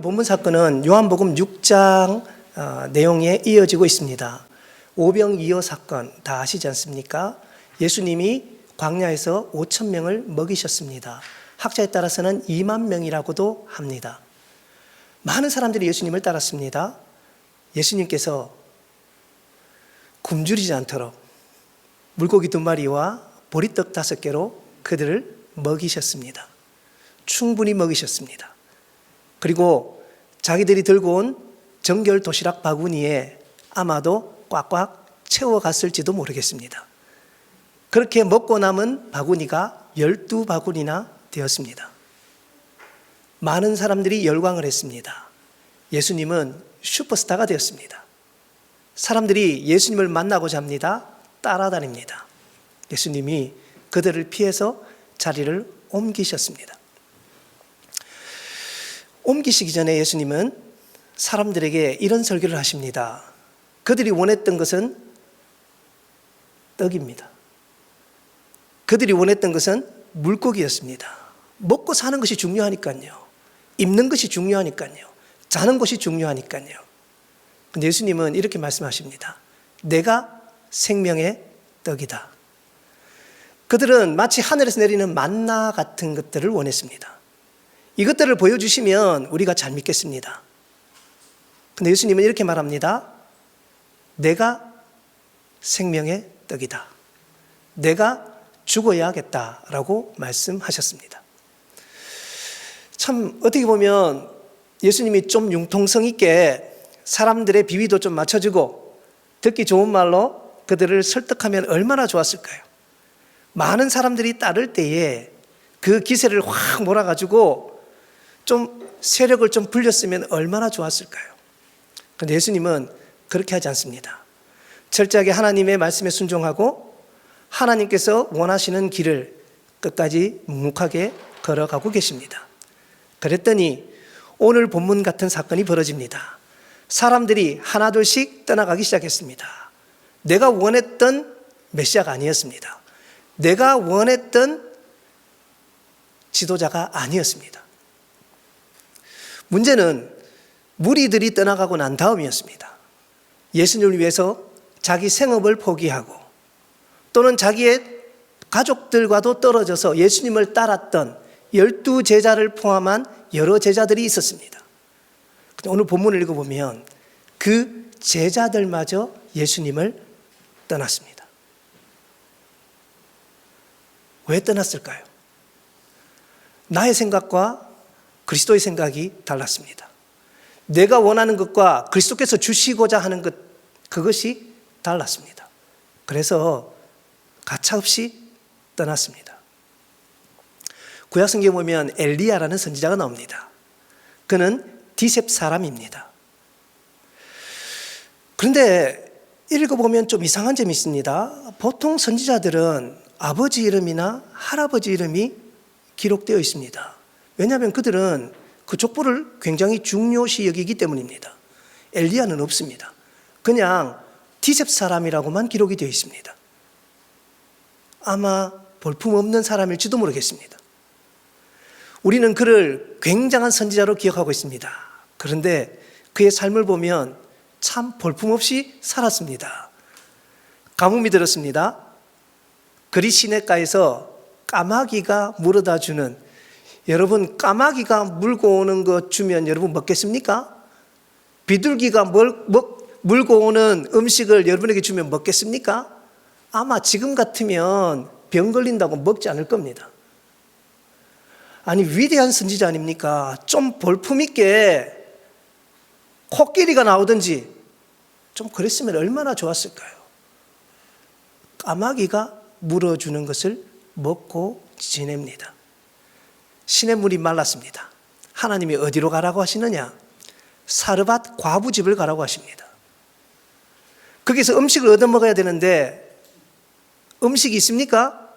오늘 본문 사건은 요한복음 6장 내용에 이어지고 있습니다. 오병이어 사건 다 아시지 않습니까? 예수님이 광야에서 5천 명을 먹이셨습니다. 학자에 따라서는 2만 명이라고도 합니다. 많은 사람들이 예수님을 따랐습니다. 예수님께서 굶주리지 않도록 물고기 2마리와 보리떡 5개로 그들을 먹이셨습니다. 충분히 먹이셨습니다. 그리고 자기들이 들고 온 정결 도시락 바구니에 아마도 꽉꽉 채워갔을지도 모르겠습니다. 그렇게 먹고 남은 바구니가 12바구니나 되었습니다. 많은 사람들이 열광을 했습니다. 예수님은 슈퍼스타가 되었습니다. 사람들이 예수님을 만나고자 합니다. 따라다닙니다. 예수님이 그들을 피해서 자리를 옮기셨습니다. 옮기시기 전에 예수님은 사람들에게 이런 설교를 하십니다. 그들이 원했던 것은 떡입니다. 그들이 원했던 것은 물고기였습니다. 먹고 사는 것이 중요하니까요. 입는 것이 중요하니까요. 자는 것이 중요하니까요. 근데 예수님은 이렇게 말씀하십니다. 내가 생명의 떡이다. 그들은 마치 하늘에서 내리는 만나 같은 것들을 원했습니다. 이것들을 보여주시면 우리가 잘 믿겠습니다. 근데 예수님은 이렇게 말합니다. 내가 생명의 떡이다. 내가 죽어야겠다라고 말씀하셨습니다. 참 어떻게 보면 예수님이 좀 융통성 있게 사람들의 비위도 좀 맞춰주고 듣기 좋은 말로 그들을 설득하면 얼마나 좋았을까요? 많은 사람들이 따를 때에 그 기세를 확 몰아가지고 좀 세력을 좀 불렸으면 얼마나 좋았을까요? 그런데 예수님은 그렇게 하지 않습니다. 철저하게 하나님의 말씀에 순종하고 하나님께서 원하시는 길을 끝까지 묵묵하게 걸어가고 계십니다. 그랬더니 오늘 본문 같은 사건이 벌어집니다. 사람들이 하나둘씩 떠나가기 시작했습니다. 내가 원했던 메시아가 아니었습니다. 내가 원했던 지도자가 아니었습니다. 문제는 무리들이 떠나가고 난 다음이었습니다. 예수님을 위해서 자기 생업을 포기하고 또는 자기의 가족들과도 떨어져서 예수님을 따랐던 12제자를 포함한 여러 제자들이 있었습니다. 오늘 본문을 읽어보면 그 제자들마저 예수님을 떠났습니다. 왜 떠났을까요? 나의 생각과 그리스도의 생각이 달랐습니다. 내가 원하는 것과 그리스도께서 주시고자 하는 것, 그것이 달랐습니다. 그래서 가차없이 떠났습니다. 구약성경에 보면 엘리야라는 선지자가 나옵니다. 그는 디셉 사람입니다. 그런데 읽어보면 좀 이상한 점이 있습니다. 보통 선지자들은 아버지 이름이나 할아버지 이름이 기록되어 있습니다. 왜냐하면 그들은 그 족보를 굉장히 중요시 여기기 때문입니다. 엘리야는 없습니다. 그냥 디셉 사람이라고만 기록이 되어 있습니다. 아마 볼품없는 사람일지도 모르겠습니다. 우리는 그를 굉장한 선지자로 기억하고 있습니다. 그런데 그의 삶을 보면 참 볼품없이 살았습니다. 가뭄이 들었습니다. 그리 시냇가에서 까마귀가 물어다 주는, 여러분 까마귀가 물고 오는 것 주면 여러분 먹겠습니까? 비둘기가 물고 오는 음식을 여러분에게 주면 먹겠습니까? 아마 지금 같으면 병 걸린다고 먹지 않을 겁니다. 아니 위대한 선지자 아닙니까? 좀 볼품있게 코끼리가 나오든지 좀 그랬으면 얼마나 좋았을까요? 까마귀가 물어주는 것을 먹고 지냅니다. 시냇물이 말랐습니다. 하나님이 어디로 가라고 하시느냐? 사르밧 과부집을 가라고 하십니다. 거기서 음식을 얻어먹어야 되는데 음식이 있습니까?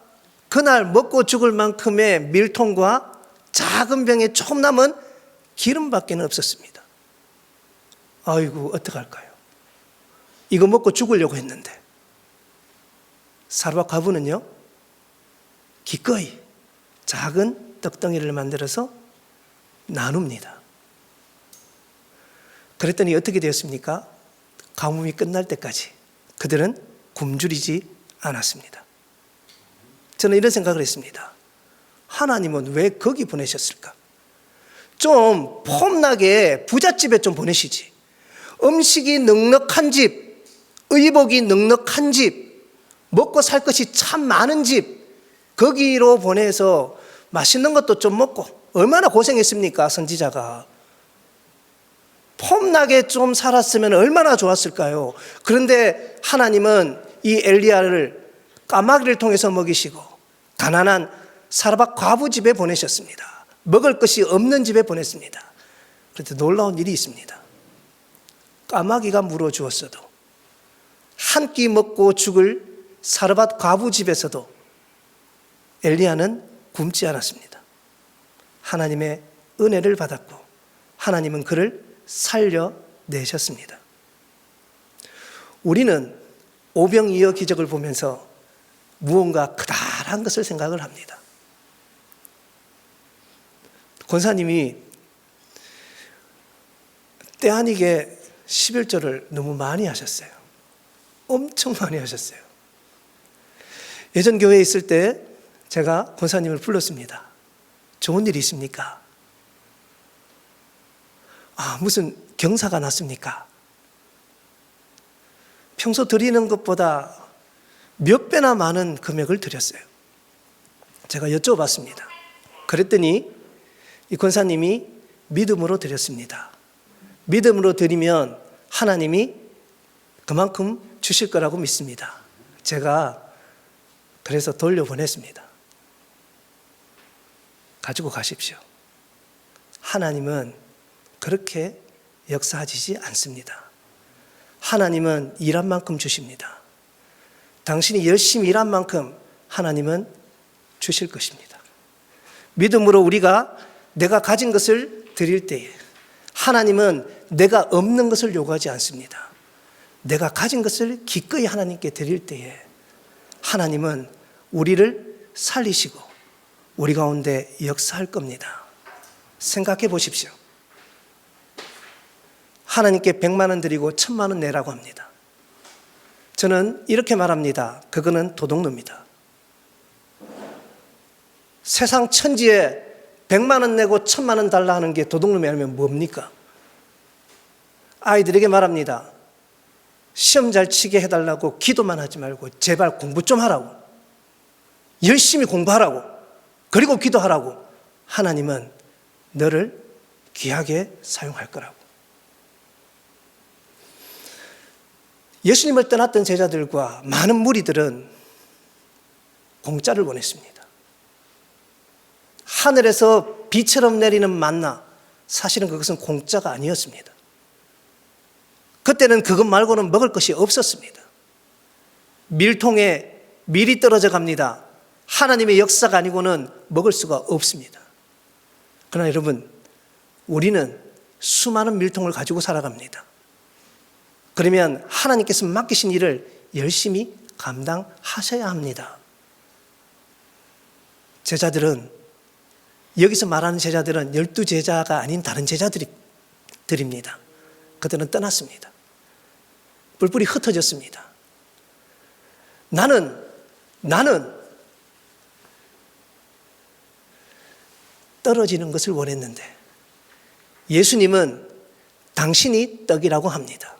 그날 먹고 죽을 만큼의 밀통과 작은 병에 조금 남은 기름밖에 없었습니다. 아이고 어떡할까요? 이거 먹고 죽으려고 했는데 사르밧 과부는요 기꺼이 작은 떡덩이를 만들어서 나눕니다. 그랬더니 어떻게 되었습니까? 가뭄이 끝날 때까지 그들은 굶주리지 않았습니다. 저는 이런 생각을 했습니다. 하나님은 왜 거기 보내셨을까? 좀 폼나게 부잣집에 좀 보내시지. 음식이 넉넉한 집, 의복이 넉넉한 집, 먹고 살 것이 참 많은 집, 거기로 보내서 맛있는 것도 좀 먹고, 얼마나 고생했습니까, 선지자가. 폼나게 좀 살았으면 얼마나 좋았을까요? 그런데 하나님은 이 엘리야를 까마귀를 통해서 먹이시고 가난한 사르밧 과부 집에 보내셨습니다. 먹을 것이 없는 집에 보냈습니다. 그런데 놀라운 일이 있습니다. 까마귀가 물어주었어도 한 끼 먹고 죽을 사르밧 과부 집에서도 엘리야는 굶지 않았습니다. 하나님의 은혜를 받았고 하나님은 그를 살려내셨습니다. 우리는 오병이어 기적을 보면서 무언가 크다란 것을 생각을 합니다. 권사님이 때 아니게 11절을 너무 많이 하셨어요. 엄청 많이 하셨어요. 예전 교회에 있을 때 제가 권사님을 불렀습니다. 좋은 일이 있습니까? 무슨 경사가 났습니까? 평소 드리는 것보다 몇 배나 많은 금액을 드렸어요. 제가 여쭤봤습니다. 그랬더니 이 권사님이 믿음으로 드렸습니다. 믿음으로 드리면 하나님이 그만큼 주실 거라고 믿습니다. 제가 그래서 돌려보냈습니다. 가지고 가십시오. 하나님은 그렇게 역사하시지 않습니다. 하나님은 일한 만큼 주십니다. 당신이 열심히 일한 만큼 하나님은 주실 것입니다. 믿음으로 우리가 내가 가진 것을 드릴 때에 하나님은 내가 없는 것을 요구하지 않습니다. 내가 가진 것을 기꺼이 하나님께 드릴 때에 하나님은 우리를 살리시고 우리 가운데 역사할 겁니다. 생각해 보십시오. 하나님께 100만 원 드리고 1000만 원 내라고 합니다. 저는 이렇게 말합니다. 그거는 도둑놈입니다. 세상 천지에 100만 원 내고 1000만 원 달라 하는 게 도둑놈이 아니면 뭡니까? 아이들에게 말합니다. 시험 잘 치게 해달라고 기도만 하지 말고 제발 공부 좀 하라고. 열심히 공부하라고. 그리고 기도하라고. 하나님은 너를 귀하게 사용할 거라고. 예수님을 떠났던 제자들과 많은 무리들은 공짜를 원했습니다. 하늘에서 비처럼 내리는 만나, 사실은 그것은 공짜가 아니었습니다. 그때는 그것 말고는 먹을 것이 없었습니다. 밀통에 밀이 떨어져 갑니다. 하나님의 역사가 아니고는 먹을 수가 없습니다. 그러나 여러분, 우리는 수많은 밀통을 가지고 살아갑니다. 그러면 하나님께서 맡기신 일을 열심히 감당하셔야 합니다. 제자들은, 여기서 말하는 제자들은 12제자가 아닌 다른 제자들입니다. 그들은 떠났습니다. 뿔뿔이 흩어졌습니다. 나는 떨어지는 것을 원했는데 예수님은 당신이 떡이라고 합니다.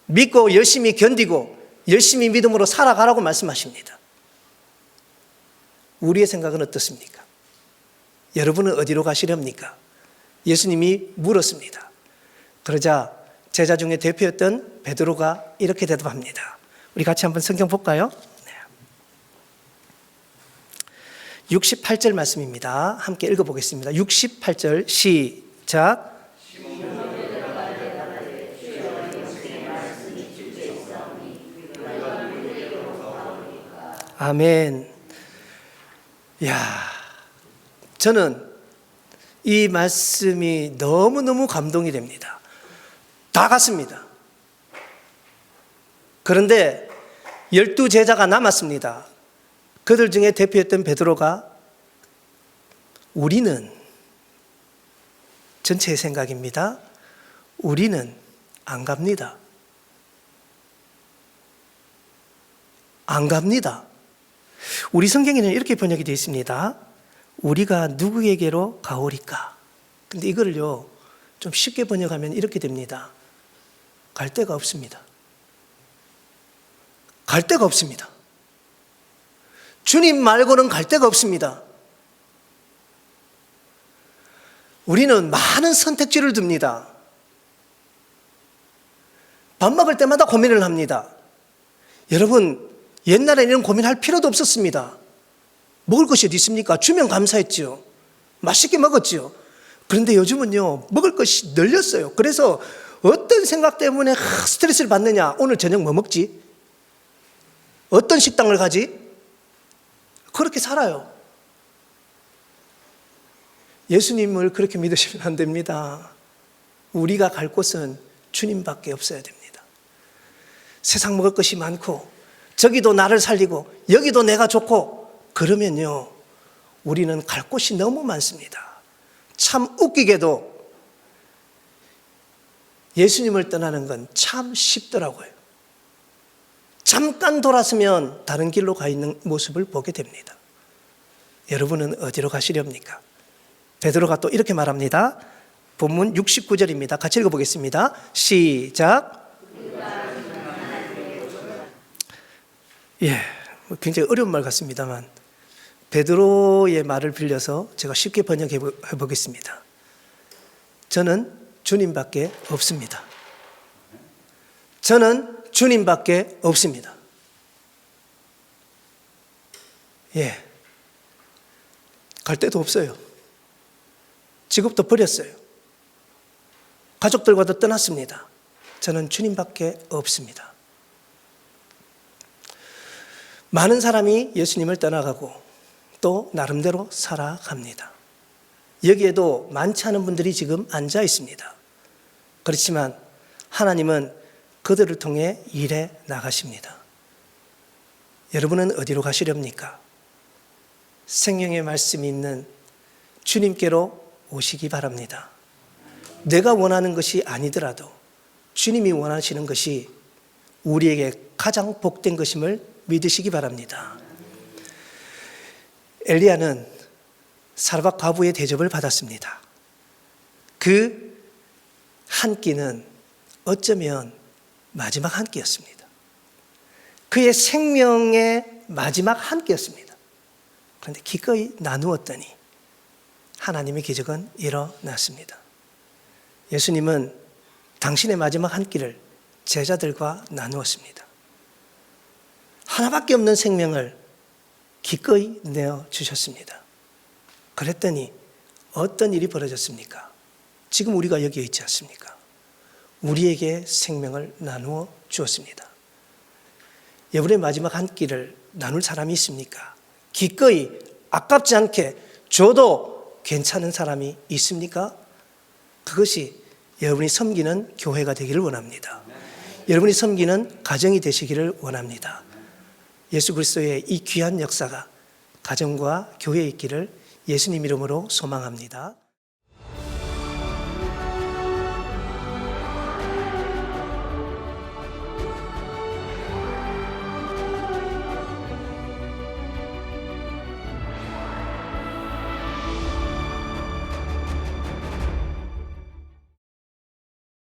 믿고 열심히 견디고 열심히 믿음으로 살아가라고 말씀하십니다. 우리의 생각은 어떻습니까? 여러분은 어디로 가시렵니까? 예수님이 물었습니다. 그러자 제자 중에 대표였던 베드로가 이렇게 대답합니다. 우리 같이 한번 성경 볼까요? 68절 말씀입니다. 함께 읽어보겠습니다. 68절 시작. 아멘. 저는 이 말씀이 너무너무 감동이 됩니다. 다 갔습니다. 그런데 12제자가 남았습니다. 그들 중에 대표였던 베드로가 우리는, 전체의 생각입니다. 우리는 안 갑니다. 안 갑니다. 우리 성경에는 이렇게 번역이 되어 있습니다. 우리가 누구에게로 가오리까? 근데 이거를요, 좀 쉽게 번역하면 이렇게 됩니다. 갈 데가 없습니다. 갈 데가 없습니다. 주님 말고는 갈 데가 없습니다. 우리는 많은 선택지를 둡니다. 밥 먹을 때마다 고민을 합니다. 여러분, 옛날에는 이런 고민할 필요도 없었습니다. 먹을 것이 어디 있습니까? 주면 감사했지요. 맛있게 먹었지요. 그런데 요즘은요, 먹을 것이 늘렸어요. 그래서 어떤 생각 때문에 스트레스를 받느냐? 오늘 저녁 뭐 먹지? 어떤 식당을 가지? 그렇게 살아요. 예수님을 그렇게 믿으시면 안 됩니다. 우리가 갈 곳은 주님밖에 없어야 됩니다. 세상 먹을 것이 많고 저기도 나를 살리고 여기도 내가 좋고 그러면요, 우리는 갈 곳이 너무 많습니다. 참 웃기게도 예수님을 떠나는 건 참 쉽더라고요. 잠깐 돌아서면 다른 길로 가 있는 모습을 보게 됩니다. 여러분은 어디로 가시렵니까? 베드로가 또 이렇게 말합니다. 본문 69절입니다. 같이 읽어보겠습니다. 시작. 예, 굉장히 어려운 말 같습니다만 베드로의 말을 빌려서 제가 쉽게 번역해 보겠습니다. 저는 주님밖에 없습니다. 저는 주님밖에 없습니다. 예, 갈 데도 없어요. 직업도 버렸어요. 가족들과도 떠났습니다. 저는 주님밖에 없습니다. 많은 사람이 예수님을 떠나가고 또 나름대로 살아갑니다. 여기에도 많지 않은 분들이 지금 앉아 있습니다. 그렇지만 하나님은 그들을 통해 일해 나가십니다. 여러분은 어디로 가시렵니까? 생명의 말씀이 있는 주님께로 오시기 바랍니다. 내가 원하는 것이 아니더라도 주님이 원하시는 것이 우리에게 가장 복된 것임을 믿으시기 바랍니다. 엘리야는 사르밧 과부의 대접을 받았습니다. 그 한 끼는 어쩌면 마지막 한 끼였습니다. 그의 생명의 마지막 한 끼였습니다. 그런데 기꺼이 나누었더니 하나님의 기적은 일어났습니다. 예수님은 당신의 마지막 한 끼를 제자들과 나누었습니다. 하나밖에 없는 생명을 기꺼이 내어주셨습니다. 그랬더니 어떤 일이 벌어졌습니까? 지금 우리가 여기에 있지 않습니까? 우리에게 생명을 나누어 주었습니다. 여러분의 마지막 한 끼를 나눌 사람이 있습니까? 기꺼이 아깝지 않게 줘도 괜찮은 사람이 있습니까? 그것이 여러분이 섬기는 교회가 되기를 원합니다. 여러분이 섬기는 가정이 되시기를 원합니다. 예수 그리스도의 이 귀한 역사가 가정과 교회에 있기를 예수님 이름으로 소망합니다.